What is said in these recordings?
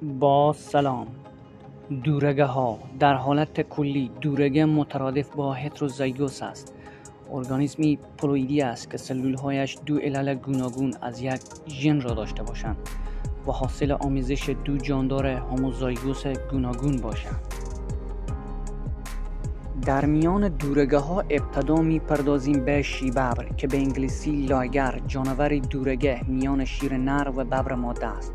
با سلام. دورگه ها در حالت کلی دورگه مترادف با هتروزایگوس است. ارگانیسمی پلویدی است که سلول هایش دو علل گوناگون از یک ژن را داشته باشند و حاصل آمیزش دو جاندار هوموزایگوس گوناگون باشند. در میان دورگه ها ابتدا می پردازیم به شیببر که به انگلیسی لایگر، جانور دورگه میان شیر نر و ببر ماده است.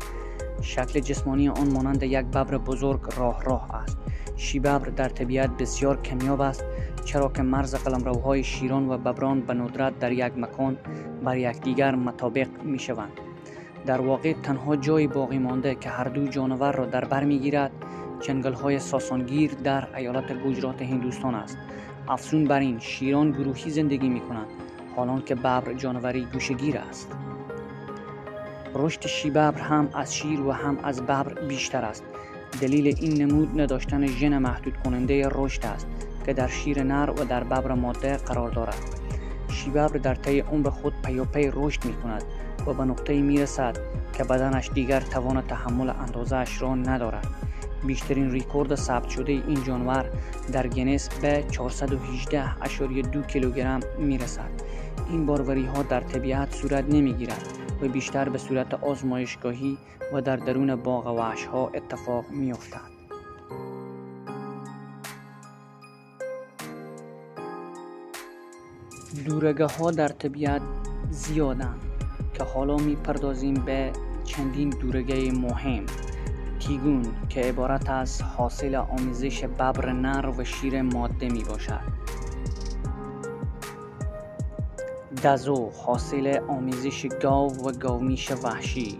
شکل جسمانی آن مانند یک ببر بزرگ راه است. شیببر در طبیعت بسیار کمیاب است، چرا که مرز قلمروهای شیران و ببران به ندرت در یک مکان بر یکدیگر مطابق می شوند. در واقع تنها جای باقی مانده که هر دو جانور را در بر می گیرد جنگل های ساسانگیر در ایالت گوجرات هندوستان است. افزون بر این، شیران گروهی زندگی می کنند، حالان که ببر جانوری گوشه‌گیر است. رشد شیببر هم از شیر و هم از ببر بیشتر است. دلیل این نمود نداشتن ژن محدود کننده رشد است که در شیر نر و در ببر ماده قرار دارد. شیببر در طی عمر خود پیاپی رشد می کند و به نقطه‌ای می رسد که بدنش دیگر توان تحمل اندازه اش را ندارد. بیشترین ریکورد ثبت شده این جانور در گینس به 418.2 کیلوگرم می رسد. این باروری ها در طبیعت صورت نمی گیرد و بیشتر به صورت آزمایشگاهی و در درون باغ وحش ها اتفاق می افتد. دورگه ها در طبیعت زیادند که حالا می پردازیم به چندین دورگه مهم. تیگون که عبارت از حاصل آمیزش ببر نر و شیر ماده می باشد. دزو حاصل آمیزش گاو و گاومیش وحشی.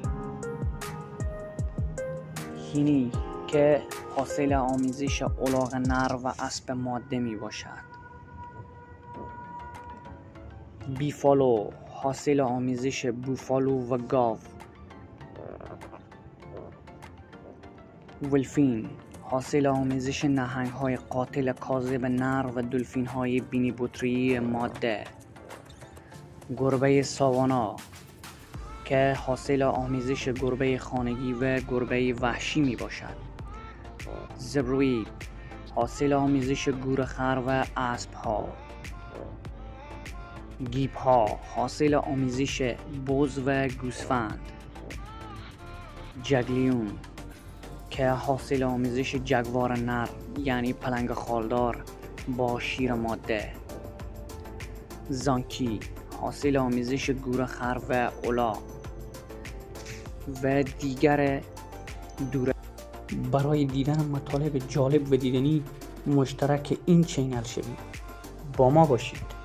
هینی که حاصل آمیزش الاغ نر و اسب ماده می باشد. بیفالو حاصل آمیزش بوفالو و گاو. ولفین حاصل آمیزش نهنگ های قاتل کاذب نر و دلفین های بینی بطری ماده. گربه ساوانا که حاصل آمیزش گربه خانگی و گربه وحشی می باشد. زبروید حاصل آمیزش گورخر و اسب ها. گیپ ها حاصل آمیزش بز و گوسفند. جگلیون که حاصل آمیزش جگوار نر یعنی پلنگ خالدار با شیر ماده. زانکی حاصل آمیزش گورخر و الاغ و دیگر دوره. برای دیدن مطالب جالب و دیدنی مشترک این چینل شوید. با ما باشید.